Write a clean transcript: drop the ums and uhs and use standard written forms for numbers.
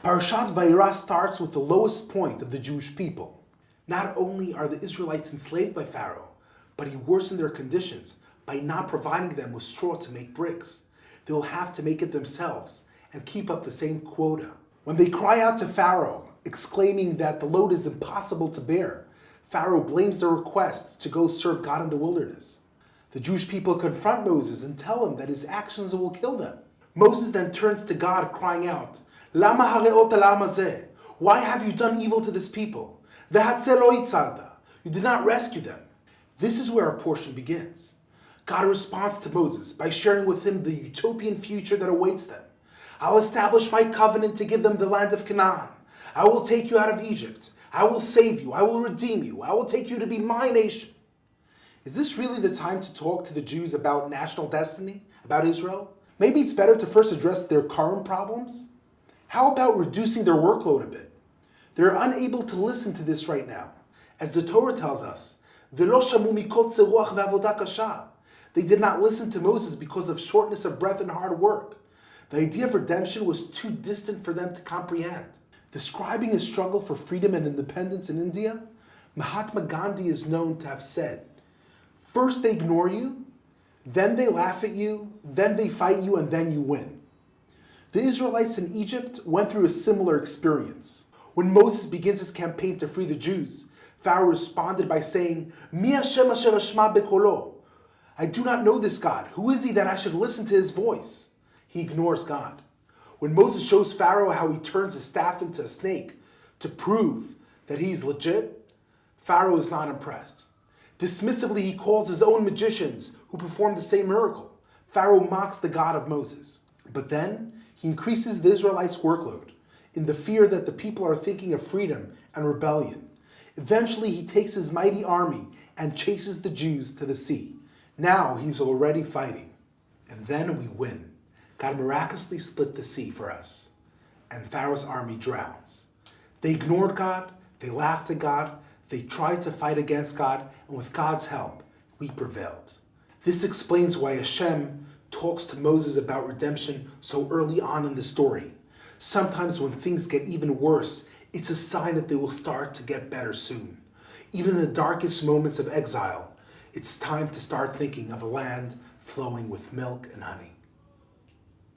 Parshat Vaera starts with the lowest point of the Jewish people. Not only are the Israelites enslaved by Pharaoh, but he worsened their conditions by not providing them with straw to make bricks. They will have to make it themselves and keep up the same quota. When they cry out to Pharaoh, exclaiming that the load is impossible to bear, Pharaoh blames their request to go serve God in the wilderness. The Jewish people confront Moses and tell him that his actions will kill them. Moses then turns to God crying out, Lama hare'ota lama zeh? Why have you done evil to this people? Ve'hatzeh lo yitzarta? You did not rescue them. This is where our portion begins. God responds to Moses by sharing with him the utopian future that awaits them. I'll establish my covenant to give them the land of Canaan. I will take you out of Egypt. I will save you. I will redeem you. I will take you to be my nation. Is this really the time to talk to the Jews about national destiny, about Israel? Maybe it's better to first address their current problems? How about reducing their workload a bit? They're unable to listen to this right now. As the Torah tells us, "V'lo shamu mikotze ruach ve'avoda kasha." They did not listen to Moses because of shortness of breath and hard work. The idea of redemption was too distant for them to comprehend. Describing his struggle for freedom and independence in India, Mahatma Gandhi is known to have said, "First they ignore you, then they laugh at you, then they fight you, and then you win." The Israelites in Egypt went through a similar experience. When Moses begins his campaign to free the Jews, Pharaoh responded by saying, Mi Hashem asher ashma bekolo. I do not know this God. Who is he that I should listen to his voice? He ignores God. When Moses shows Pharaoh how he turns his staff into a snake to prove that he's legit, Pharaoh is not impressed. Dismissively, he calls his own magicians who performed the same miracle. Pharaoh mocks the God of Moses. But then he increases the Israelites' workload in the fear that the people are thinking of freedom and rebellion. Eventually, he takes his mighty army and chases the Jews to the sea. Now he's already fighting. And then we win. God miraculously split the sea for us, and Pharaoh's army drowns. They ignored God, they laughed at God, they tried to fight against God, and with God's help, we prevailed. This explains why Hashem talks to Moses about redemption so early on in the story. Sometimes when things get even worse, it's a sign that they will start to get better soon. Even in the darkest moments of exile, it's time to start thinking of a land flowing with milk and honey.